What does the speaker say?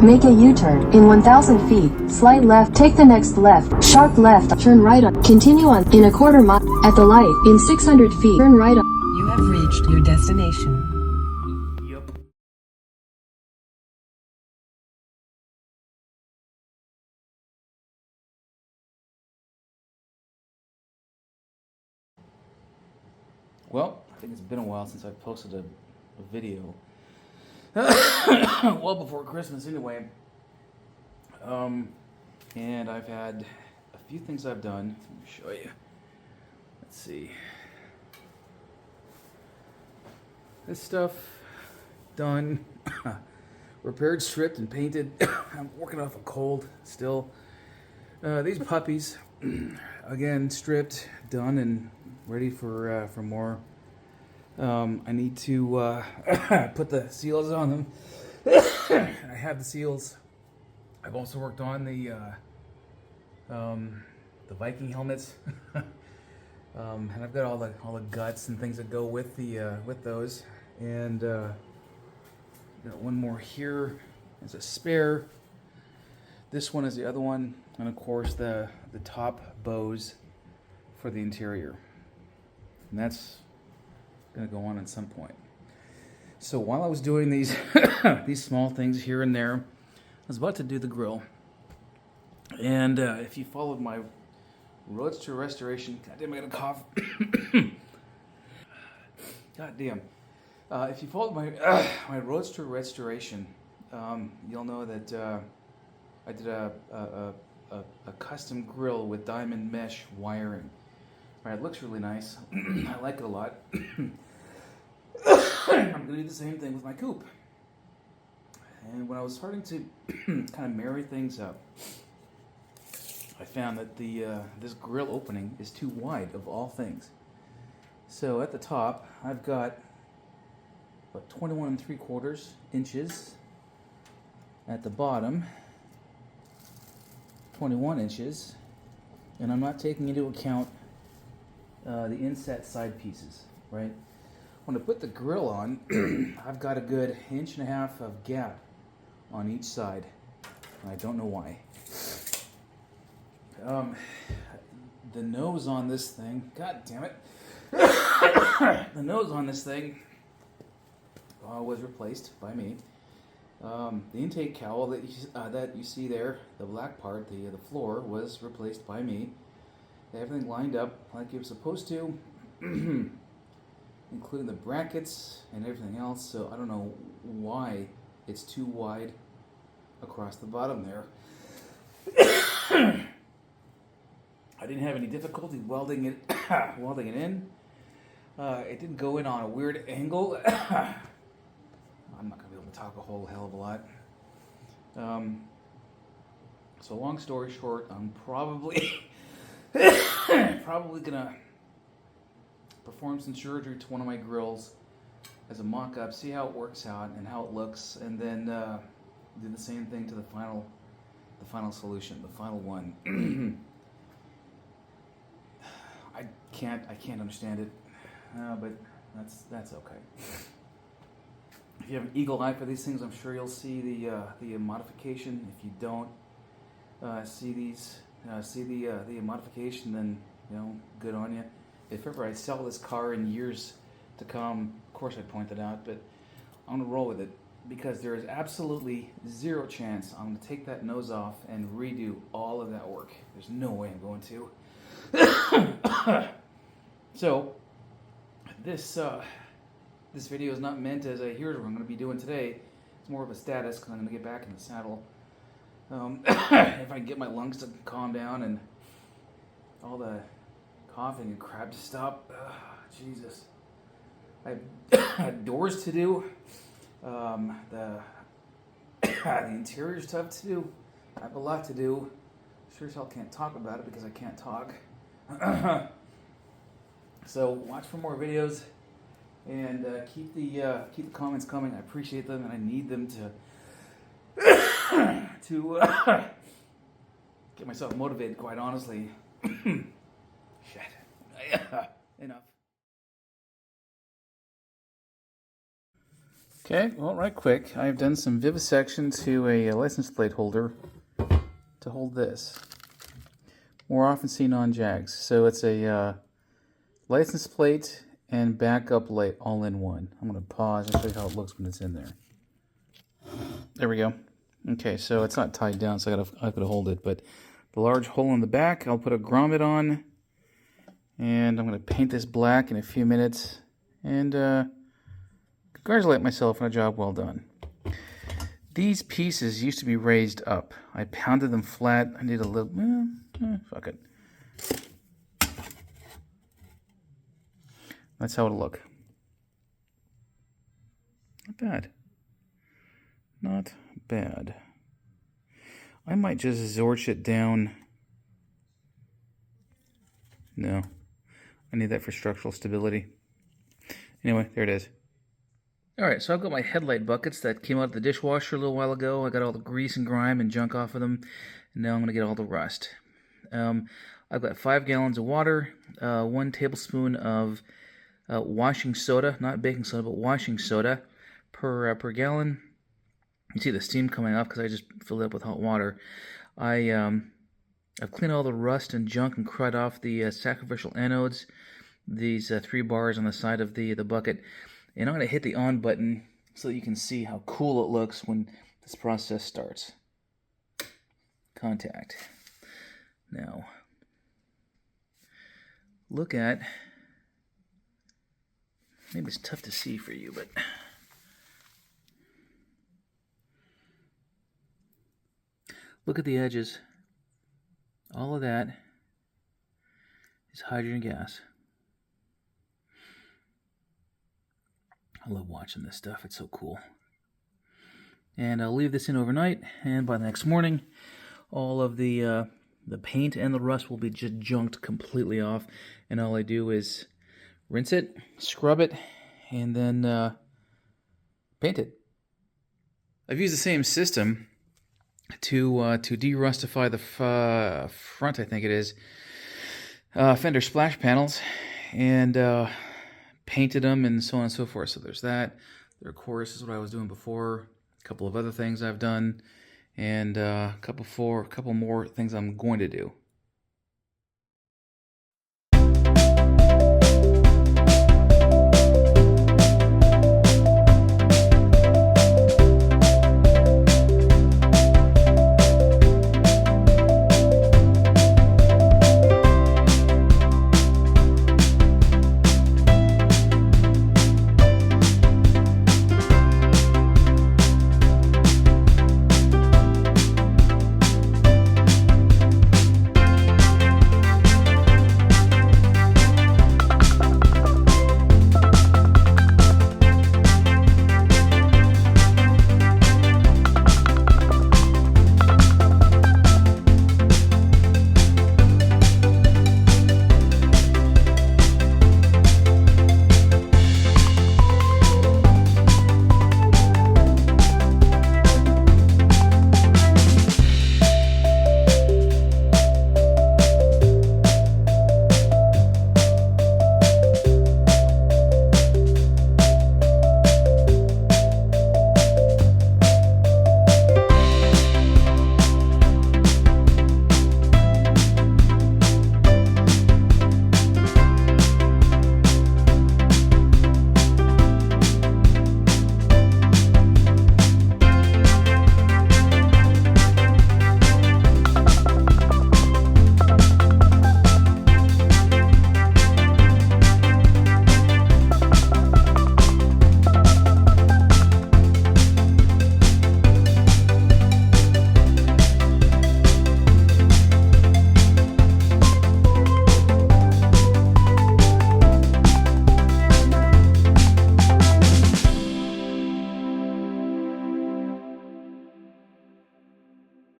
Make a U-turn. In 1,000 feet, slide left, take the next left, sharp left, turn right on, continue on, in a quarter mile, at the light, in 600 feet, turn right on. You have reached your destination. Yup. Well, I think it's been a while since I've posted a video. Well before Christmas anyway. And I've had a few things I've done. Let me show you. Let's see. This stuff done. Repaired, stripped, and painted. I'm working off a cold still. These puppies, again, stripped, done, and ready for more. I need to put the seals on them. I have the seals. I've also worked on the Viking helmets, and I've got all the guts and things that go with the with those. And got one more here as a spare. This one is the other one, and of course the top bows for the interior. And that's going to go on at some point. So while I was doing these these small things here and there, I was about to do the grill. And if you followed my Roadster restoration, goddamn, I got a cough. Goddamn. If you followed my my Roadster restoration, you'll know that I did a custom grill with diamond mesh wiring. Right, it looks really nice. I like it a lot. I'm going to do the same thing with my coupe. And when I was starting to kind of marry things up, I found that this grill opening is too wide of all things. So at the top, I've got about 21 3/4 inches. At the bottom, 21 inches. And I'm not taking into account the inset side pieces, right? When I put the grill on, I've got a good 1.5 inches of gap on each side. And I don't know why. The nose on this thing, god damn it. The nose on this thing was replaced by me. The intake cowl that you see there, the black part, the floor, was replaced by me. Everything lined up like it was supposed to, including the brackets and everything else. So I don't know why it's too wide across the bottom there. I didn't have any difficulty welding it in. It didn't go in on a weird angle. I'm not going to be able to talk a whole hell of a lot. So long story short, I'm probably gonna perform some surgery to one of my grills as a mock-up, see how it works out and how it looks, and then do the same thing to the final solution, the final one. I can't understand it, but that's okay. If you have an eagle eye for these things, I'm sure you'll see the modification. If you don't see the modification, then good on you. If ever I sell this car in years to come, of course I'd point that out, but I'm gonna roll with it because there is absolutely zero chance I'm gonna take that nose off and redo all of that work. There's no way I'm going to. So this video is not meant as a here's what I'm going to be doing today. It's more of a status because I'm going to get back in the saddle. If I can get my lungs to calm down and all the coughing and crap to stop. Jesus. I have doors to do. The interior stuff to do. I have a lot to do. Sure as hell can't talk about it because I can't talk. So watch for more videos. And keep the comments coming. I appreciate them, and I need them to get myself motivated. Quite honestly, shit. Enough. Okay, well, right quick, I've done some vivisection to a license plate holder to hold this. More often seen on Jags. So it's a license plate and backup light all in one. I'm going to pause and show you how it looks when it's in there. There we go. Okay, so it's not tied down, so I gotta hold it. But the large hole in the back, I'll put a grommet on, and I'm going to paint this black in a few minutes, and congratulate myself on a job well done. These pieces used to be raised up. I pounded them flat. I need a little... fuck it. That's how it'll look. Not bad. Not bad. I might just Zorch it down. No. I need that for structural stability. Anyway, there it is. Alright, so I've got my headlight buckets that came out of the dishwasher a little while ago. I got all the grease and grime and junk off of them. And now I'm going to get all the rust. I've got 5 gallons of water, 1 tablespoon of washing soda, not baking soda, but washing soda per gallon. You see the steam coming off because I just filled it up with hot water. I've cleaned all the rust and junk and crud off the sacrificial anodes, these 3 bars on the side of the bucket. And I'm going to hit the on button so that you can see how cool it looks when this process starts. Contact. Now, look at, maybe it's tough to see for you, but look at the edges. All of that is hydrogen gas. I love watching this stuff. It's so cool. And I'll leave this in overnight, and by the next morning, all of the paint and the rust will be just junked completely off, and all I do is rinse it, scrub it, and then paint it. I've used the same system to de-rustify the front, I think it is, fender splash panels, and painted them and so on and so forth. So there's that. There, of course, is what I was doing before. A couple of other things I've done, and a couple more things I'm going to do.